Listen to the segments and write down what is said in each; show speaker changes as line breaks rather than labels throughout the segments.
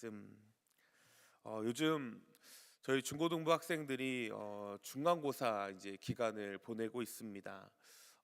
말씀. 요즘 저희 중고등부 학생들이 중간고사 이제 기간을 보내고 있습니다.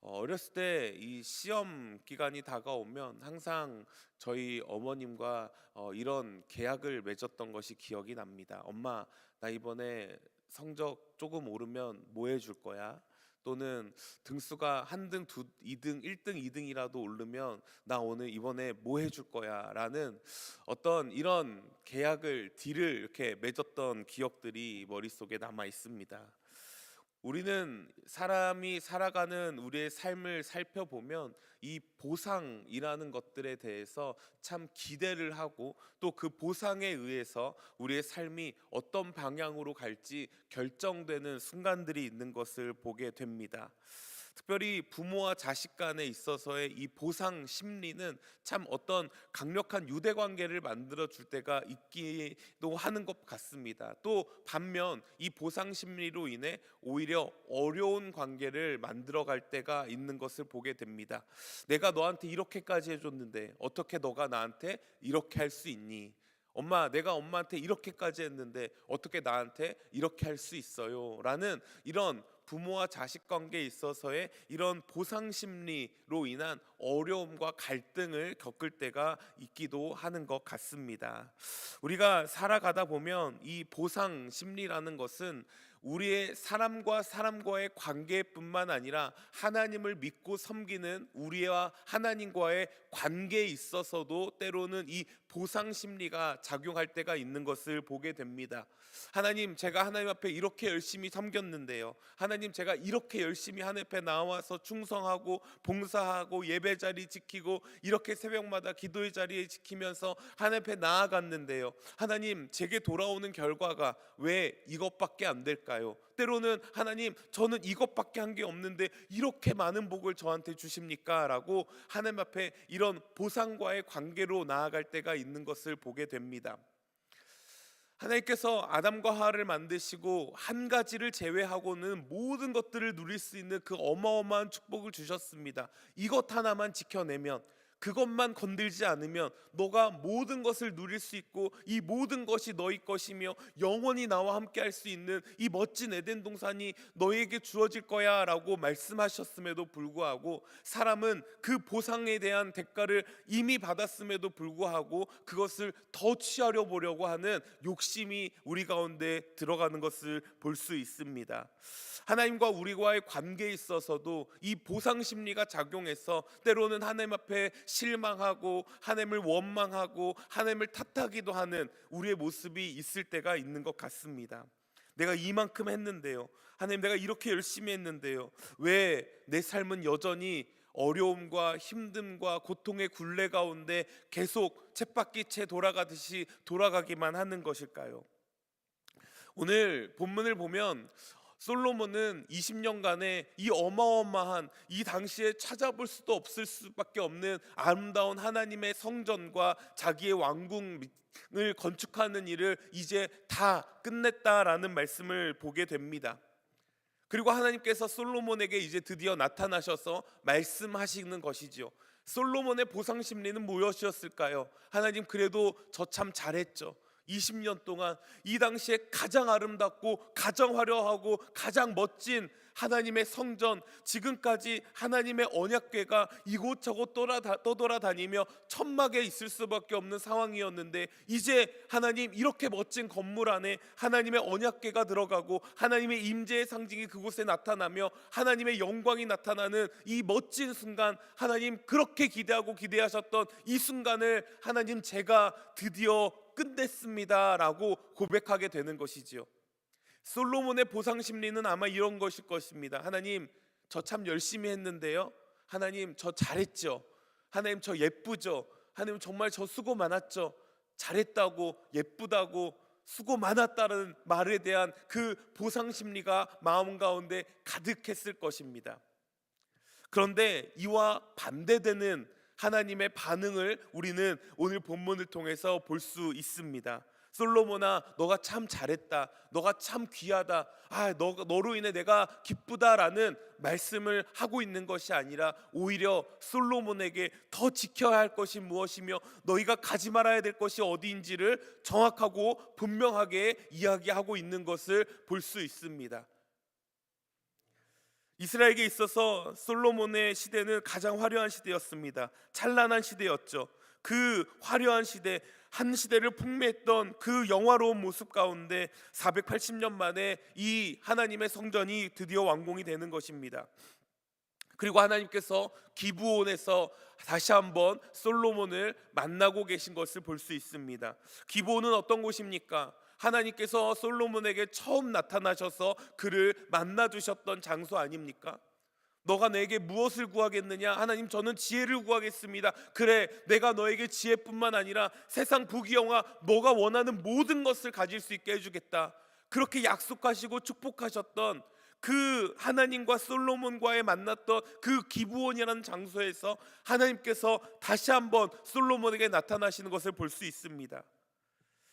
어렸을 때 이 시험 기간이 다가오면 항상 저희 어머님과 이런 계약을 맺었던 것이 기억이 납니다. 엄마, 나 이번에 성적 조금 오르면 뭐 해줄 거야? 또는 등수가 한 등, 두, 2등, 1등, 2등이라도 오르면 나 오늘 이번에 뭐 해줄 거야? 라는 어떤 이런 계약을 딜을 이렇게 맺었던 기억들이 머릿속에 남아 있습니다. 우리는 사람이 살아가는 우리의 삶을 살펴보면 이 보상이라는 것들에 대해서 참 기대를 하고 또 그 보상에 의해서 우리의 삶이 어떤 방향으로 갈지 결정되는 순간들이 있는 것을 보게 됩니다. 특별히 부모와 자식 간에 있어서의 이 보상 심리는 참 어떤 강력한 유대 관계를 만들어 줄 때가 있기도 하는 것 같습니다. 또 반면 이 보상 심리로 인해 오히려 어려운 관계를 만들어 갈 때가 있는 것을 보게 됩니다. 내가 너한테 이렇게까지 해줬는데 어떻게 너가 나한테 이렇게 할 수 있니? 엄마, 내가 엄마한테 이렇게까지 했는데 어떻게 나한테 이렇게 할 수 있어요? 라는 이런 부모와 자식 관계에 있어서의 이런 보상 심리로 인한 어려움과 갈등을 겪을 때가 있기도 하는 것 같습니다. 우리가 살아가다 보면 이 보상 심리라는 것은 우리의 사람과 사람과의 관계뿐만 아니라 하나님을 믿고 섬기는 우리와 하나님과의 관계에 있어서도 때로는 이 보상 심리가 작용할 때가 있는 것을 보게 됩니다. 하나님, 제가 하나님 앞에 이렇게 열심히 섬겼는데요. 하나님, 제가 이렇게 열심히 하나님 앞에 나와서 충성하고 봉사하고 예배 자리 지키고 이렇게 새벽마다 기도의 자리에 지키면서 하나님 앞에 나아갔는데요. 하나님, 제게 돌아오는 결과가 왜 이것밖에 안 될까요? 때로는 하나님, 저는 이것밖에 한 게 없는데 이렇게 많은 복을 저한테 주십니까? 라고 하나님 앞에 이런 보상과의 관계로 나아갈 때가 있는 것을 보게 됩니다. 하나님께서 아담과 하와를 만드시고 한 가지를 제외하고는 모든 것들을 누릴 수 있는 그 어마어마한 축복을 주셨습니다. 이것 하나만 지켜내면, 그것만 건들지 않으면 너가 모든 것을 누릴 수 있고 이 모든 것이 너희 것이며 영원히 나와 함께 할 수 있는 이 멋진 에덴 동산이 너에게 주어질 거야 라고 말씀하셨음에도 불구하고 사람은 그 보상에 대한 대가를 이미 받았음에도 불구하고 그것을 더 취하려 보려고 하는 욕심이 우리 가운데 들어가는 것을 볼 수 있습니다. 하나님과 우리와의 관계에 있어서도 이 보상 심리가 작용해서 때로는 하나님 앞에 실망하고 하나님을 원망하고 하나님을 탓하기도 하는 우리의 모습이 있을 때가 있는 것 같습니다. 내가 이만큼 했는데요, 하나님, 내가 이렇게 열심히 했는데요, 왜 내 삶은 여전히 어려움과 힘듦과 고통의 굴레 가운데 계속 쳇바퀴째 돌아가듯이 돌아가기만 하는 것일까요? 오늘 본문을 보면 솔로몬은 20년간의 이 어마어마한, 이 당시에 찾아볼 수도 없을 수밖에 없는 아름다운 하나님의 성전과 자기의 왕궁을 건축하는 일을 이제 다 끝냈다라는 말씀을 보게 됩니다. 그리고 하나님께서 솔로몬에게 이제 드디어 나타나셔서 말씀하시는 것이죠. 솔로몬의 보상 심리는 무엇이었을까요? 하나님, 그래도 저 참 잘했죠. 20년 동안 이 당시에 가장 아름답고 가장 화려하고 가장 멋진 하나님의 성전, 지금까지 하나님의 언약궤가 이곳저곳 떠돌아다니며 천막에 있을 수밖에 없는 상황이었는데 이제 하나님, 이렇게 멋진 건물 안에 하나님의 언약궤가 들어가고 하나님의 임재의 상징이 그곳에 나타나며 하나님의 영광이 나타나는 이 멋진 순간, 하나님 그렇게 기대하고 기대하셨던 이 순간을 하나님, 제가 드디어 끝냈습니다 라고 고백하게 되는 것이지요. 솔로몬의 보상 심리는 아마 이런 것일 것입니다. 하나님, 저 참 열심히 했는데요, 하나님 저 잘했죠, 하나님 저 예쁘죠, 하나님 정말 저 수고 많았죠. 잘했다고, 예쁘다고, 수고 많았다는 말에 대한 그 보상 심리가 마음 가운데 가득했을 것입니다. 그런데 이와 반대되는 하나님의 반응을 우리는 오늘 본문을 통해서 볼 수 있습니다. 솔로몬아, 너가 참 잘했다. 너가 참 귀하다. 너로 인해 내가 기쁘다라는 말씀을 하고 있는 것이 아니라 오히려 솔로몬에게 더 지켜야 할 것이 무엇이며 너희가 가지 말아야 될 것이 어디인지를 정확하고 분명하게 이야기하고 있는 것을 볼 수 있습니다. 이스라엘에게 있어서 솔로몬의 시대는 가장 화려한 시대였습니다. 찬란한 시대였죠. 그 화려한 시대, 한 시대를 풍미했던 그 영화로운 모습 가운데 480년 만에 이 하나님의 성전이 드디어 완공이 되는 것입니다. 그리고 하나님께서 기브온에서 다시 한번 솔로몬을 만나고 계신 것을 볼 수 있습니다. 기브온은 어떤 곳입니까? 하나님께서 솔로몬에게 처음 나타나셔서 그를 만나 주셨던 장소 아닙니까? 너가 내게 무엇을 구하겠느냐? 하나님, 저는 지혜를 구하겠습니다. 그래, 내가 너에게 지혜뿐만 아니라 세상 부귀영화 너가 원하는 모든 것을 가질 수 있게 해주겠다. 그렇게 약속하시고 축복하셨던 그 하나님과 솔로몬과의 만났던 그 기브온이라는 장소에서 하나님께서 다시 한번 솔로몬에게 나타나시는 것을 볼 수 있습니다.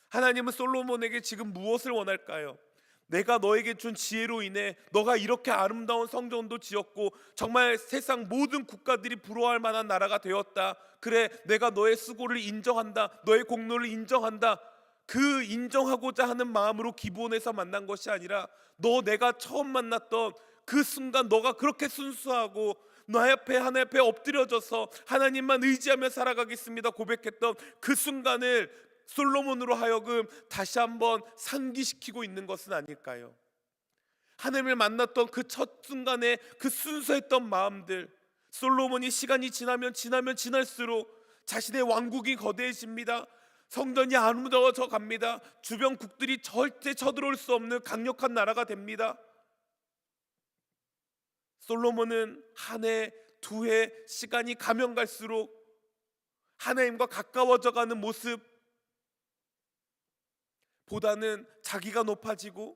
하나님은 솔로몬에게 지금 무엇을 원할까요? 내가 너에게 준 지혜로 인해 너가 이렇게 아름다운 성전도 지었고 정말 세상 모든 국가들이 부러워할 만한 나라가 되었다. 그래, 내가 너의 수고를 인정한다. 너의 공로를 인정한다. 그 인정하고자 하는 마음으로 기브온에서 만난 것이 아니라 내가 처음 만났던 그 순간 너가 그렇게 순수하고 하나님 앞에 엎드려져서 하나님만 의지하며 살아가겠습니다 고백했던 그 순간을 솔로몬으로 하여금 다시 한번 상기시키고 있는 것은 아닐까요? 하나님을 만났던 그 첫 순간에 그 순수했던 마음들, 솔로몬이 시간이 지나면 지날수록 자신의 왕국이 거대해집니다. 성전이 아름다워져 갑니다. 주변 국들이 절대 쳐들어올 수 없는 강력한 나라가 됩니다. 솔로몬은 한 해, 두 해 시간이 가면 갈수록 하나님과 가까워져 가는 모습 보다는 자기가 높아지고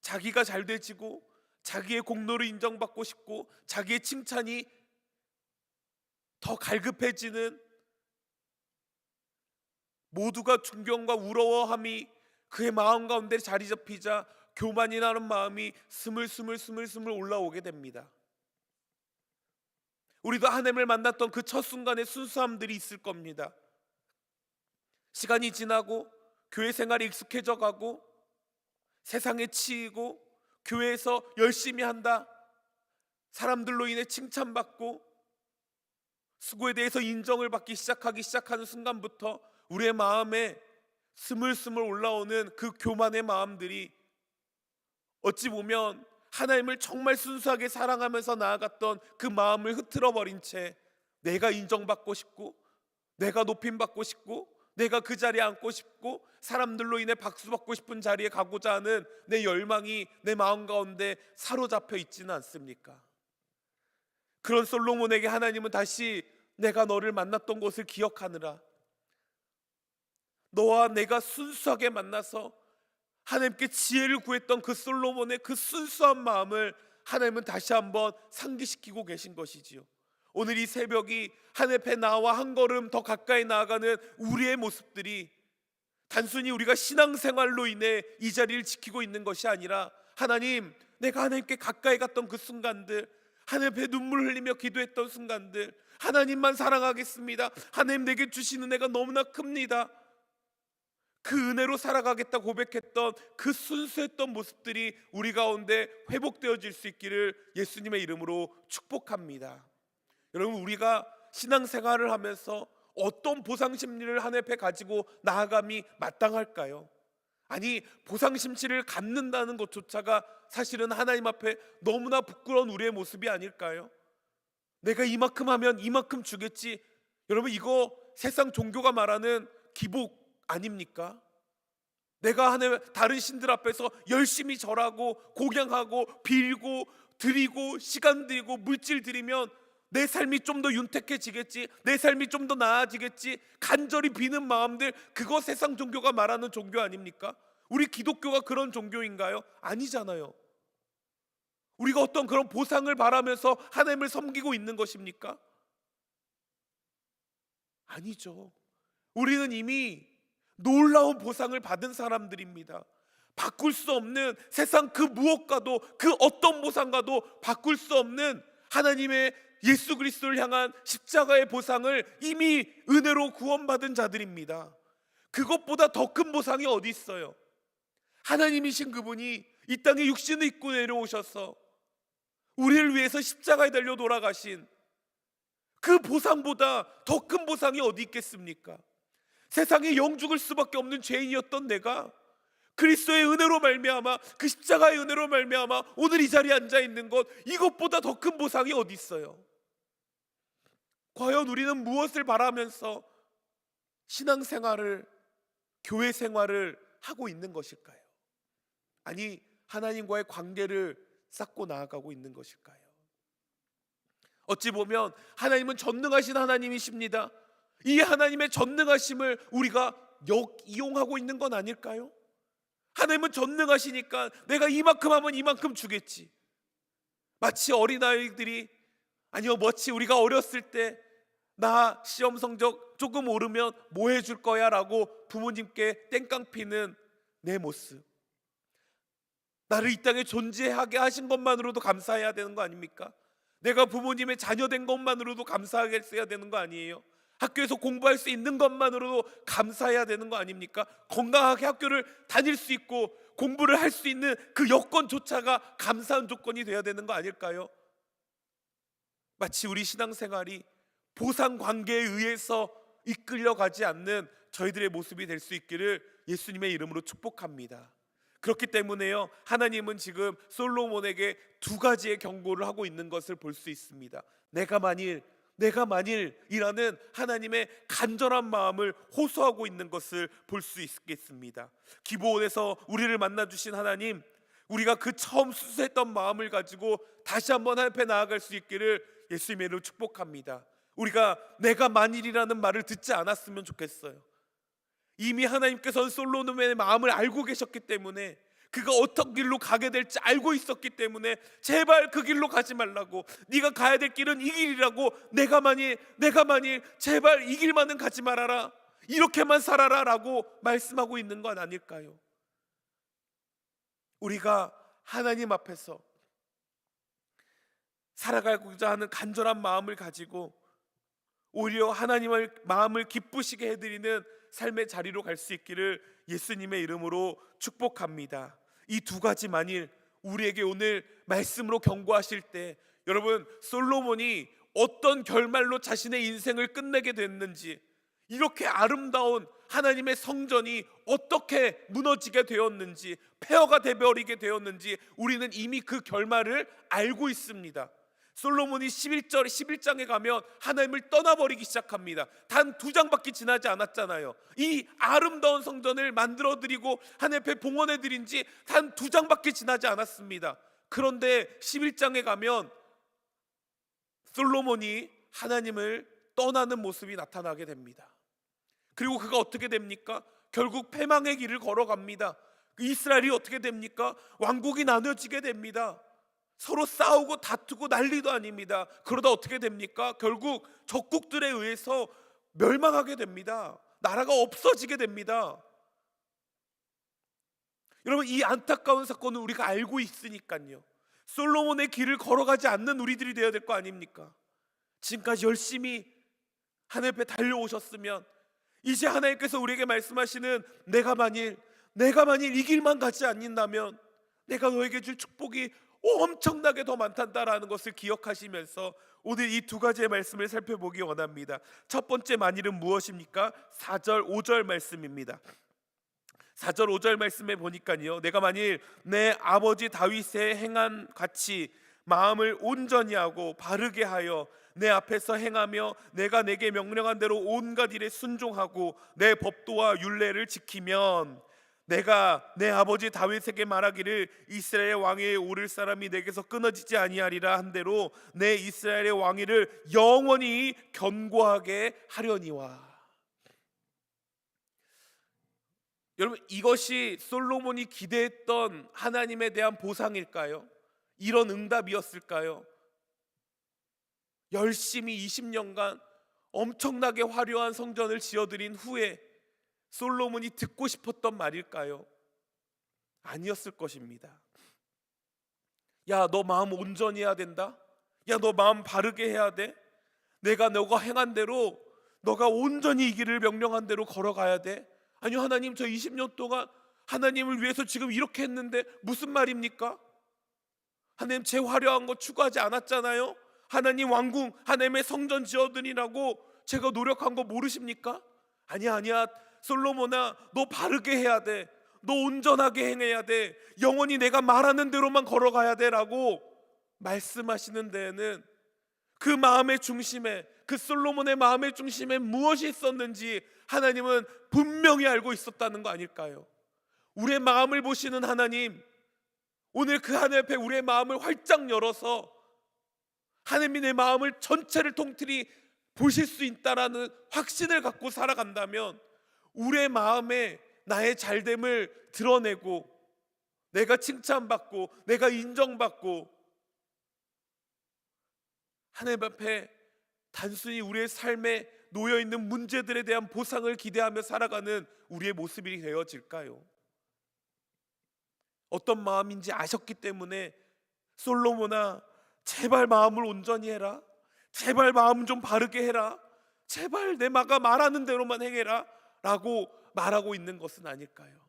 자기가 잘되지고 자기의 공로를 인정받고 싶고 자기의 칭찬이 더 갈급해지는, 모두가 존경과 우러워함이 그의 마음 가운데 자리 잡히자 교만이 나는 마음이 스물스물 올라오게 됩니다. 우리도 하나님을 만났던 그 첫 순간의 순수함들이 있을 겁니다. 시간이 지나고 교회 생활이 익숙해져 가고 세상에 치이고 교회에서 열심히 한다, 사람들로 인해 칭찬받고 수고에 대해서 인정을 받기 시작하는 순간부터 우리의 마음에 스물스물 올라오는 그 교만의 마음들이 어찌 보면 하나님을 정말 순수하게 사랑하면서 나아갔던 그 마음을 흐트러 버린 채 내가 인정받고 싶고 내가 높임받고 싶고 내가 그 자리에 앉고 싶고 사람들로 인해 박수받고 싶은 자리에 가고자 하는 내 열망이 내 마음 가운데 사로잡혀 있지는 않습니까? 그런 솔로몬에게 하나님은 다시 내가 너를 만났던 곳을 기억하느라, 너와 내가 순수하게 만나서 하나님께 지혜를 구했던 그 솔로몬의 그 순수한 마음을 하나님은 다시 한번 상기시키고 계신 것이지요. 오늘 이 새벽이 하나님 앞에 나와 한 걸음 더 가까이 나아가는 우리의 모습들이 단순히 우리가 신앙생활로 인해 이 자리를 지키고 있는 것이 아니라, 하나님, 내가 하나님께 가까이 갔던 그 순간들, 하나님 앞에 눈물 흘리며 기도했던 순간들, 하나님만 사랑하겠습니다, 하나님 내게 주신 은혜가 너무나 큽니다, 그 은혜로 살아가겠다 고백했던 그 순수했던 모습들이 우리 가운데 회복되어질 수 있기를 예수님의 이름으로 축복합니다. 여러분, 우리가 신앙생활을 하면서 어떤 보상심리를 하나님 앞에 가지고 나아감이 마땅할까요? 아니, 보상심치를 갖는다는 것조차가 사실은 하나님 앞에 너무나 부끄러운 우리의 모습이 아닐까요? 내가 이만큼 하면 이만큼 주겠지. 여러분, 이거 세상 종교가 말하는 기복 아닙니까? 내가 하나님 다른 신들 앞에서 열심히 절하고 공양하고 빌고 드리고 시간 드리고 물질 드리면 내 삶이 좀 더 윤택해지겠지, 내 삶이 좀 더 나아지겠지, 간절히 비는 마음들, 그거 세상 종교가 말하는 종교 아닙니까? 우리 기독교가 그런 종교인가요? 아니잖아요. 우리가 어떤 그런 보상을 바라면서 하나님을 섬기고 있는 것입니까? 아니죠. 우리는 이미 놀라운 보상을 받은 사람들입니다. 바꿀 수 없는, 세상 그 무엇과도, 그 어떤 보상과도 바꿀 수 없는 하나님의 예수 그리스도를 향한 십자가의 보상을 이미 은혜로 구원받은 자들입니다. 그것보다 더 큰 보상이 어디 있어요? 하나님이신 그분이 이 땅에 육신을 입고 내려오셔서 우리를 위해서 십자가에 달려 돌아가신 그 보상보다 더 큰 보상이 어디 있겠습니까? 세상에 영죽을 수밖에 없는 죄인이었던 내가 그리스도의 은혜로 말미암아, 그 십자가의 은혜로 말미암아 오늘 이 자리에 앉아 있는 것, 이것보다 더 큰 보상이 어디 있어요? 과연 우리는 무엇을 바라면서 신앙생활을, 교회 생활을 하고 있는 것일까요? 아니, 하나님과의 관계를 쌓고 나아가고 있는 것일까요? 어찌 보면 하나님은 전능하신 하나님이십니다. 이 하나님의 전능하심을 우리가 이용하고 있는 건 아닐까요? 하나님은 전능하시니까 내가 이만큼 하면 이만큼 주겠지. 마치 어린아이들이, 아니요, 마치 우리가 어렸을 때 나 시험 성적 조금 오르면 뭐 해줄 거야 라고 부모님께 땡깡 피는 내 모습. 나를 이 땅에 존재하게 하신 것만으로도 감사해야 되는 거 아닙니까? 내가 부모님의 자녀 된 것만으로도 감사해야 되는 거 아니에요? 학교에서 공부할 수 있는 것만으로도 감사해야 되는 거 아닙니까? 건강하게 학교를 다닐 수 있고 공부를 할 수 있는 그 여건조차가 감사한 조건이 되어야 되는 거 아닐까요? 마치 우리 신앙생활이 보상 관계에 의해서 이끌려가지 않는 저희들의 모습이 될 수 있기를 예수님의 이름으로 축복합니다. 그렇기 때문에요, 하나님은 지금 솔로몬에게 두 가지의 경고를 하고 있는 것을 볼 수 있습니다. 내가 만일이라는 하나님의 간절한 마음을 호소하고 있는 것을 볼 수 있겠습니다. 기브온에서 우리를 만나주신 하나님, 우리가 그 처음 수수했던 마음을 가지고 다시 한번 하나님 앞에 나아갈 수 있기를 예수님의 이름으로 축복합니다. 우리가 내가 만일이라는 말을 듣지 않았으면 좋겠어요. 이미 하나님께서는 솔로몬의 마음을 알고 계셨기 때문에, 그가 어떤 길로 가게 될지 알고 있었기 때문에 제발 그 길로 가지 말라고, 네가 가야 될 길은 이 길이라고, 내가 만일 제발 이 길만은 가지 말아라, 이렇게만 살아라 라고 말씀하고 있는 건 아닐까요? 우리가 하나님 앞에서 살아가고자 하는 간절한 마음을 가지고 오히려 하나님의 마음을 기쁘시게 해드리는 삶의 자리로 갈 수 있기를 예수님의 이름으로 축복합니다. 이 두 가지 만일 우리에게 오늘 말씀으로 경고하실 때, 여러분, 솔로몬이 어떤 결말로 자신의 인생을 끝내게 됐는지, 이렇게 아름다운 하나님의 성전이 어떻게 무너지게 되었는지, 폐허가 되버리게 되었는지 우리는 이미 그 결말을 알고 있습니다. 솔로몬이 11장에 가면 하나님을 떠나버리기 시작합니다. 단 2장밖에 지나지 않았잖아요. 이 아름다운 성전을 만들어드리고 하나님 앞에 봉헌해드린 지 단 2장밖에 지나지 않았습니다. 그런데 11장에 가면 솔로몬이 하나님을 떠나는 모습이 나타나게 됩니다. 그리고 그가 어떻게 됩니까? 결국 패망의 길을 걸어갑니다. 이스라엘이 어떻게 됩니까? 왕국이 나눠지게 됩니다. 서로 싸우고 다투고 난리도 아닙니다. 그러다 어떻게 됩니까? 결국 적국들에 의해서 멸망하게 됩니다. 나라가 없어지게 됩니다. 여러분, 이 안타까운 사건은 우리가 알고 있으니까요, 솔로몬의 길을 걸어가지 않는 우리들이 되어야 될 거 아닙니까? 지금까지 열심히 하나님 앞에 달려오셨으면 이제 하나님께서 우리에게 말씀하시는 내가 만일 이 길만 가지 않는다면 내가 너에게 줄 축복이 엄청나게 더 많단다라는 것을 기억하시면서 오늘 이 두 가지의 말씀을 살펴보기 원합니다. 첫 번째 만일은 무엇입니까? 4절 5절 말씀입니다. 4절 5절 말씀에 보니까요, 내가 만일 내 아버지 다윗의 행한 같이 마음을 온전히 하고 바르게 하여 내 앞에서 행하며 내가 내게 명령한 대로 온갖 일에 순종하고 내 법도와 율례를 지키면 내가 내 아버지 다윗에게 말하기를 이스라엘의 왕위에 오를 사람이 내게서 끊어지지 아니하리라 한 대로 내 이스라엘의 왕위를 영원히 견고하게 하려니와. 여러분, 이것이 솔로몬이 기대했던 하나님에 대한 보상일까요? 이런 응답이었을까요? 열심히 20년간 엄청나게 화려한 성전을 지어드린 후에 솔로몬이 듣고 싶었던 말일까요? 아니었을 것입니다. 야, 너 마음 온전히 해야 된다. 야, 너 마음 바르게 해야 돼. 내가 너가 행한 대로 너가 온전히 이 길을 명령한 대로 걸어가야 돼. 아니요, 하나님, 저 20년 동안 하나님을 위해서 지금 이렇게 했는데 무슨 말입니까? 하나님, 제 화려한 거 추구하지 않았잖아요. 하나님 왕궁, 하나님의 성전 지어드리라고 제가 노력한 거 모르십니까? 아니야, 아니야, 솔로몬아, 너 바르게 해야 돼. 너 온전하게 행해야 돼. 영원히 내가 말하는 대로만 걸어가야 돼 라고 말씀하시는 데에는 그 마음의 중심에, 그 솔로몬의 마음의 중심에 무엇이 있었는지 하나님은 분명히 알고 있었다는 거 아닐까요? 우리의 마음을 보시는 하나님, 오늘 그 하늘 앞에 우리의 마음을 활짝 열어서 하나님이 내 마음을 전체를 통틀이 보실 수 있다라는 확신을 갖고 살아간다면 우리의 마음에 나의 잘됨을 드러내고 내가 칭찬받고 내가 인정받고 하나님 앞에 단순히 우리의 삶에 놓여있는 문제들에 대한 보상을 기대하며 살아가는 우리의 모습이 되어질까요? 어떤 마음인지 아셨기 때문에 솔로몬아, 제발 마음을 온전히 해라. 제발 마음 좀 바르게 해라. 제발 내 마가 말하는 대로만 행해라 라고 말하고 있는 것은 아닐까요?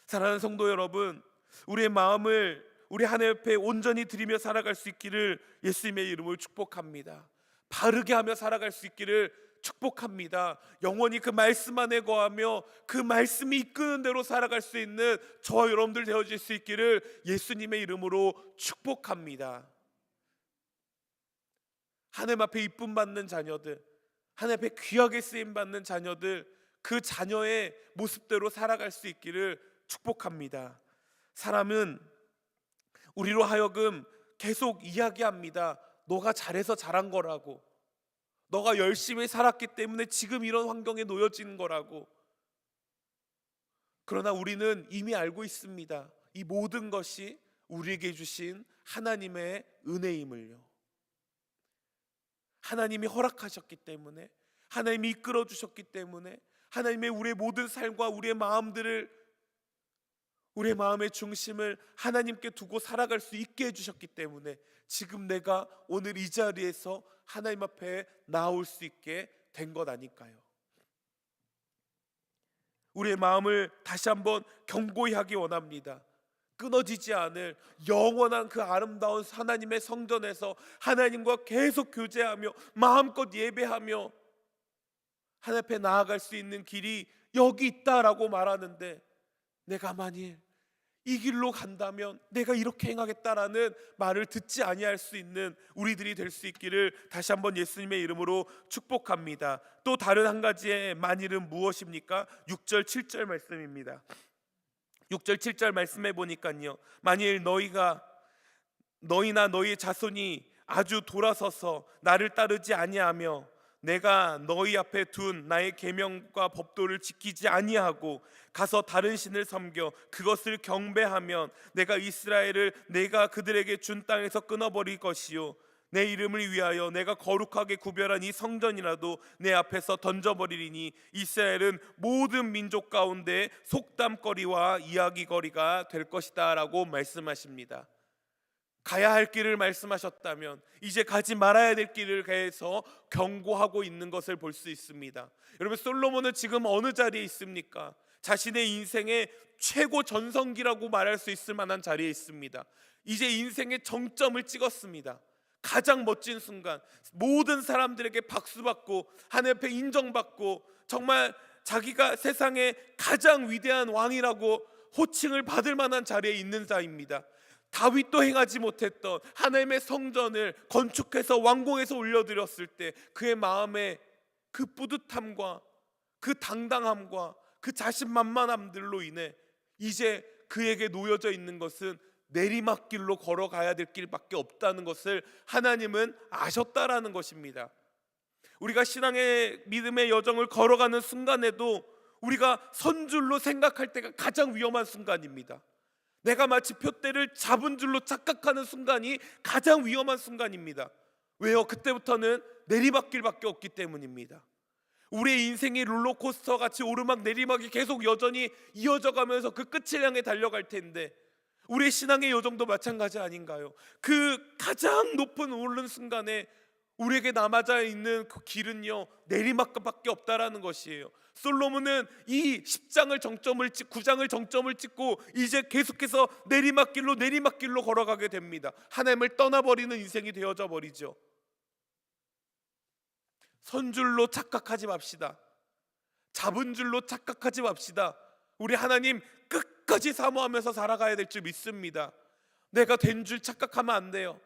사랑하는 성도 여러분, 우리의 마음을 우리 하나님 앞에 온전히 드리며 살아갈 수 있기를 예수님의 이름으로 축복합니다. 바르게 하며 살아갈 수 있기를 축복합니다. 영원히 그 말씀 안에 거하며 그 말씀이 이끄는 대로 살아갈 수 있는 저와 여러분들 되어질 수 있기를 예수님의 이름으로 축복합니다. 하나님 앞에 이쁨 받는 자녀들, 하나님 앞에 귀하게 쓰임 받는 자녀들, 그 자녀의 모습대로 살아갈 수 있기를 축복합니다. 사람은 우리로 하여금 계속 이야기합니다. 너가 잘해서 잘한 거라고, 너가 열심히 살았기 때문에 지금 이런 환경에 놓여진 거라고. 그러나 우리는 이미 알고 있습니다. 이 모든 것이 우리에게 주신 하나님의 은혜임을요. 하나님이 허락하셨기 때문에, 하나님이 이끌어 주셨기 때문에, 하나님의 우리의 모든 삶과 우리의 마음들을, 우리의 마음의 중심을 하나님께 두고 살아갈 수 있게 해주셨기 때문에 지금 내가 오늘 이 자리에서 하나님 앞에 나올 수 있게 된 것 아닐까요? 우리의 마음을 다시 한번 견고히 하기 원합니다. 끊어지지 않을 영원한 그 아름다운 하나님의 성전에서 하나님과 계속 교제하며 마음껏 예배하며 하나님 앞에 나아갈 수 있는 길이 여기 있다라고 말하는데, 내가 만일 이 길로 간다면 내가 이렇게 행하겠다라는 말을 듣지 아니할 수 있는 우리들이 될 수 있기를 다시 한번 예수님의 이름으로 축복합니다. 또 다른 한 가지의 만일은 무엇입니까? 6절 7절 말씀입니다. 6절 7절 말씀해 보니까요, 만일 너희나 너희 자손이 아주 돌아서서 나를 따르지 아니하며 내가 너희 앞에 둔 나의 계명과 법도를 지키지 아니하고 가서 다른 신을 섬겨 그것을 경배하면 내가 이스라엘을 내가 그들에게 준 땅에서 끊어버릴 것이요 내 이름을 위하여 내가 거룩하게 구별한 이 성전이라도 내 앞에서 던져버리리니 이스라엘은 모든 민족 가운데 속담거리와 이야기거리가 될 것이다 라고 말씀하십니다. 가야 할 길을 말씀하셨다면 이제 가지 말아야 될 길을 가해서 경고하고 있는 것을 볼 수 있습니다. 여러분, 솔로몬은 지금 어느 자리에 있습니까? 자신의 인생의 최고 전성기라고 말할 수 있을 만한 자리에 있습니다. 이제 인생의 정점을 찍었습니다. 가장 멋진 순간, 모든 사람들에게 박수받고 하나님 앞에 인정받고 정말 자기가 세상의 가장 위대한 왕이라고 호칭을 받을 만한 자리에 있는 자입니다. 다윗도 행하지 못했던 하나님의 성전을 건축해서 왕궁에서 올려드렸을 때 그의 마음에 그 뿌듯함과 그 당당함과 그 자신만만함들로 인해 이제 그에게 놓여져 있는 것은 내리막길로 걸어가야 될 길밖에 없다는 것을 하나님은 아셨다라는 것입니다. 우리가 신앙의 믿음의 여정을 걸어가는 순간에도 우리가 선줄로 생각할 때가 가장 위험한 순간입니다. 내가 마치 표대를 잡은 줄로 착각하는 순간이 가장 위험한 순간입니다. 왜요? 그때부터는 내리막길밖에 없기 때문입니다. 우리의 인생이 롤러코스터 같이 오르막 내리막이 계속 여전히 이어져 가면서 그 끝을 향해 달려갈 텐데, 우리의 신앙의 여정도 마찬가지 아닌가요? 그 가장 높은 오르는 순간에 우리에게 남아져 있는 그 길은요, 내리막밖에 없다라는 것이에요. 솔로몬은 이 10장을 정점을 9장을 정점을 찍고 이제 계속해서 내리막길로 걸어가게 됩니다. 하나님을 떠나버리는 인생이 되어져 버리죠. 선 줄로 착각하지 맙시다. 잡은 줄로 착각하지 맙시다. 우리 하나님 끝까지 사모하면서 살아가야 될 줄 믿습니다. 내가 된 줄 착각하면 안 돼요.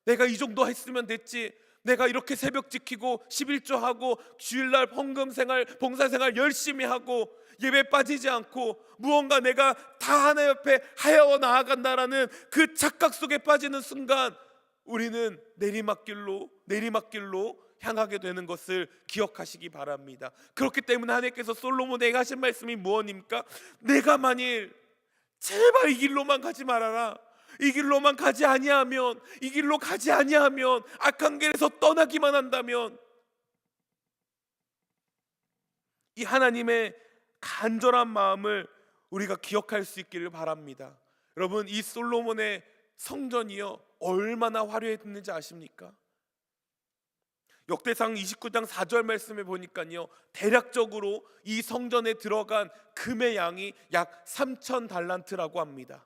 내가 이 정도 했으면 됐지, 내가 이렇게 새벽 지키고 11조하고 주일날 헌금생활 봉사생활 열심히 하고 예배 빠지지 않고 무언가 내가 다 하나님 옆에 하여 나아간다라는 그 착각 속에 빠지는 순간 우리는 내리막길로 향하게 되는 것을 기억하시기 바랍니다. 그렇기 때문에 하나님께서 솔로몬에게 하신 말씀이 무엇입니까? 내가 만일 제발 이 길로만 가지 말아라, 이 길로만 가지 아니하면, 이 길로 가지 아니하면, 악한 길에서 떠나기만 한다면, 이 하나님의 간절한 마음을 우리가 기억할 수 있기를 바랍니다. 여러분, 이 솔로몬의 성전이요 얼마나 화려했는지 아십니까? 역대상 29장 4절 말씀에 보니까요, 대략적으로 이 성전에 들어간 금의 양이 약 3천 달란트라고 합니다.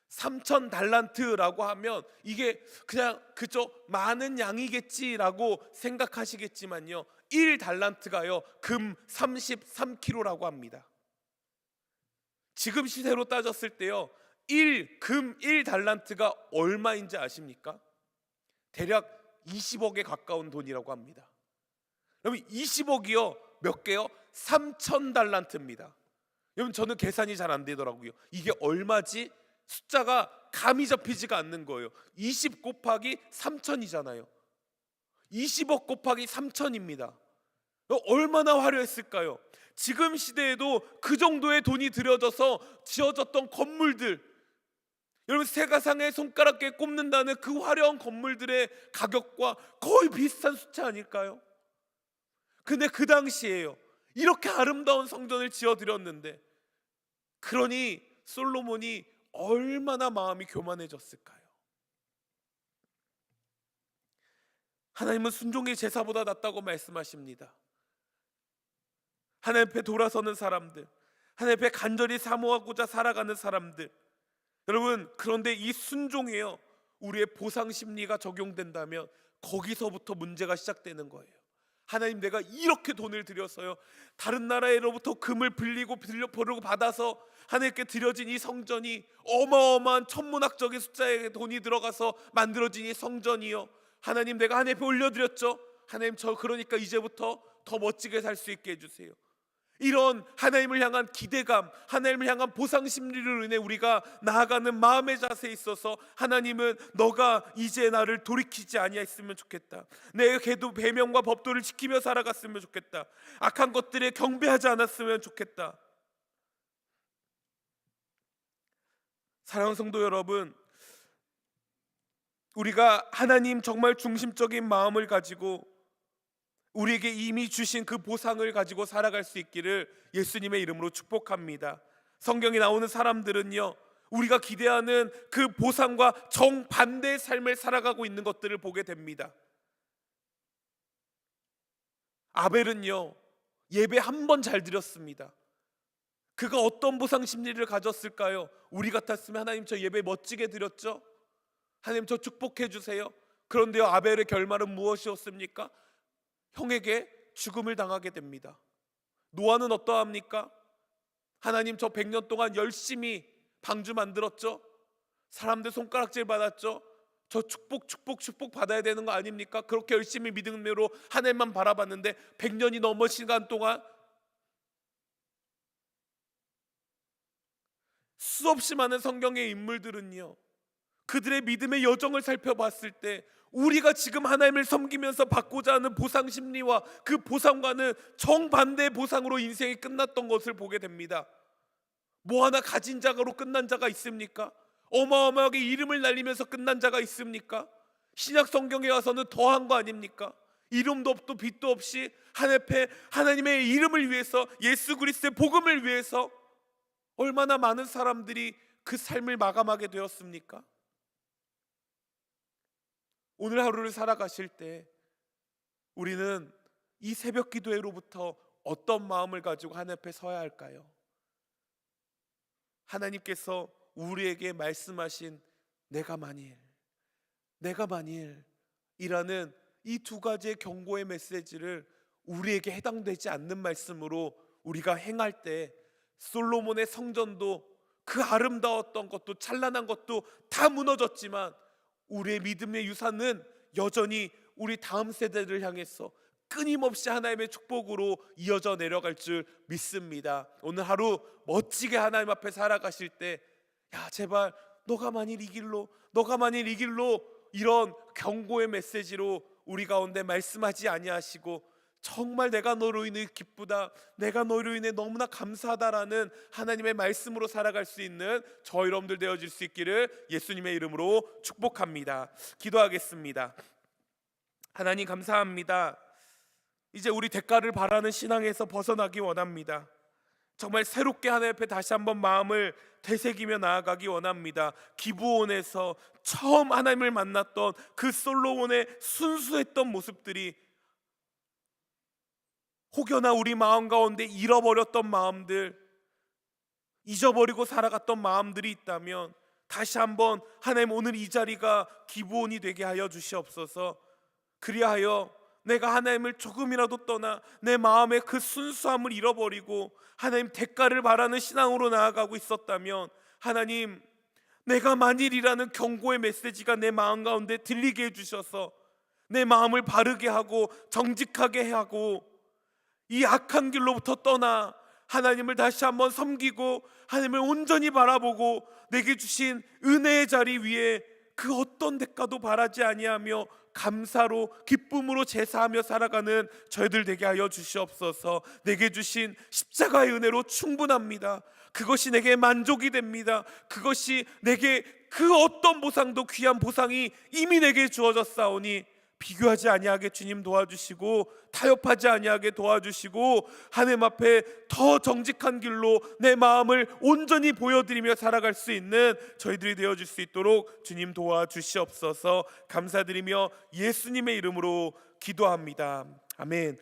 3천 달란트라고 하면 이게 그냥 그저 많은 양이겠지라고 생각하시겠지만요, 1달란트가요 금 33kg라고 합니다. 지금 시세로 따졌을 때요 금 1달란트가 얼마인지 아십니까? 대략 20억에 가까운 돈이라고 합니다. 여러분, 20억이요 몇 개요? 3천 달란트입니다. 여러분, 저는 계산이 잘 안 되더라고요. 이게 얼마지? 숫자가 감이 잡히지가 않는 거예요. 20 곱하기 3천이잖아요. 20억 곱하기 3천입니다. 얼마나 화려했을까요? 지금 시대에도 그 정도의 돈이 들여져서 지어졌던 건물들, 여러분 세가상의 손가락에 꼽는다는 그 화려한 건물들의 가격과 거의 비슷한 숫자 아닐까요? 근데 그 당시에요 이렇게 아름다운 성전을 지어드렸는데, 그러니 솔로몬이 얼마나 마음이 교만해졌을까요? 하나님은 순종의 제사보다 낫다고 말씀하십니다. 하나님 앞에 돌아서는 사람들, 하나님 앞에 간절히 사모하고자 살아가는 사람들, 여러분, 그런데 이 순종이요 우리의 보상 심리가 적용된다면 거기서부터 문제가 시작되는 거예요. 하나님, 내가 이렇게 돈을 들여서요 다른 나라로부터 금을 빌리고 받아서 하나님께 드려진 이 성전이 어마어마한 천문학적인 숫자의 돈이 들어가서 만들어진 이 성전이요, 하나님 내가 하나님 앞에 올려드렸죠. 하나님, 저 그러니까 이제부터 더 멋지게 살 수 있게 해주세요. 이런 하나님을 향한 기대감, 하나님을 향한 보상 심리를 인해 우리가 나아가는 마음의 자세에 있어서 하나님은 너가 이제 나를 돌이키지 아니했으면 좋겠다, 내 계도 배명과 법도를 지키며 살아갔으면 좋겠다, 악한 것들에 경배하지 않았으면 좋겠다. 사랑하는 성도 여러분, 우리가 하나님 정말 중심적인 마음을 가지고 우리에게 이미 주신 그 보상을 가지고 살아갈 수 있기를 예수님의 이름으로 축복합니다. 성경에 나오는 사람들은요 우리가 기대하는 그 보상과 정반대의 삶을 살아가고 있는 것들을 보게 됩니다. 아벨은요 예배 한 번 잘 드렸습니다. 그가 어떤 보상 심리를 가졌을까요? 우리 같았으면 하나님 저 예배 멋지게 드렸죠, 하나님 저 축복해 주세요. 그런데요 아벨의 결말은 무엇이었습니까? 형에게 죽음을 당하게 됩니다. 노아는 어떠합니까? 하나님 저 100년 동안 열심히 방주 만들었죠, 사람들 손가락질 받았죠, 저 축복 받아야 되는 거 아닙니까? 그렇게 열심히 믿음으로 하나님만 바라봤는데 100년이 넘은 시간 동안 수없이 많은 성경의 인물들은요 그들의 믿음의 여정을 살펴봤을 때 우리가 지금 하나님을 섬기면서 받고자 하는 보상 심리와 그 보상과는 정반대의 보상으로 인생이 끝났던 것을 보게 됩니다. 뭐 하나 가진 자가로 끝난 자가 있습니까? 어마어마하게 이름을 날리면서 끝난 자가 있습니까? 신약 성경에 와서는 더한 거 아닙니까? 이름도 없고 빛도 없이 하늘 앞에 하나님의 이름을 위해서, 예수 그리스도의 복음을 위해서 얼마나 많은 사람들이 그 삶을 마감하게 되었습니까? 오늘 하루를 살아가실 때 우리는 이 새벽 기도회로부터 어떤 마음을 가지고 하나님 앞에 서야 할까요? 하나님께서 우리에게 말씀하신 내가 만일이라는 이 두 가지의 경고의 메시지를 우리에게 해당되지 않는 말씀으로 우리가 행할 때 솔로몬의 성전도 그 아름다웠던 것도 찬란한 것도 다 무너졌지만 우리의 믿음의 유산은 여전히 우리 다음 세대를 향해서 끊임없이 하나님의 축복으로 이어져 내려갈 줄 믿습니다. 오늘 하루 멋지게 하나님 앞에 살아가실 때 제발 너가 만일 이 길로 이런 경고의 메시지로 우리 가운데 말씀하지 아니하시고 정말 내가 너로 인해 기쁘다, 내가 너로 인해 너무나 감사하다라는 하나님의 말씀으로 살아갈 수 있는 저 여러분들 되어질 수 있기를 예수님의 이름으로 축복합니다. 기도하겠습니다. 하나님 감사합니다. 이제 우리 대가를 바라는 신앙에서 벗어나기 원합니다. 정말 새롭게 하나님 앞에 다시 한번 마음을 되새기며 나아가기 원합니다. 기브온에서 처음 하나님을 만났던 그 솔로몬의 순수했던 모습들이 혹여나 우리 마음 가운데 잃어버렸던 마음들, 잊어버리고 살아갔던 마음들이 있다면 다시 한번 하나님 오늘 이 자리가 기브온이 되게 하여 주시옵소서. 그리하여 내가 하나님을 조금이라도 떠나 내 마음의 그 순수함을 잃어버리고 하나님 대가를 바라는 신앙으로 나아가고 있었다면 하나님 내가 만일이라는 경고의 메시지가 내 마음 가운데 들리게 해주셔서 내 마음을 바르게 하고 정직하게 하고 이 악한 길로부터 떠나 하나님을 다시 한번 섬기고 하나님을 온전히 바라보고 내게 주신 은혜의 자리 위에 그 어떤 대가도 바라지 아니하며 감사로 기쁨으로 제사하며 살아가는 저희들 되게 하여 주시옵소서. 내게 주신 십자가의 은혜로 충분합니다. 그것이 내게 만족이 됩니다. 그것이 내게 그 어떤 보상도 귀한 보상이 이미 내게 주어졌사오니 비교하지 아니하게 주님 도와주시고 타협하지 아니하게 도와주시고 하나님 앞에 더 정직한 길로 내 마음을 온전히 보여드리며 살아갈 수 있는 저희들이 되어줄 수 있도록 주님 도와주시옵소서. 감사드리며 예수님의 이름으로 기도합니다. 아멘.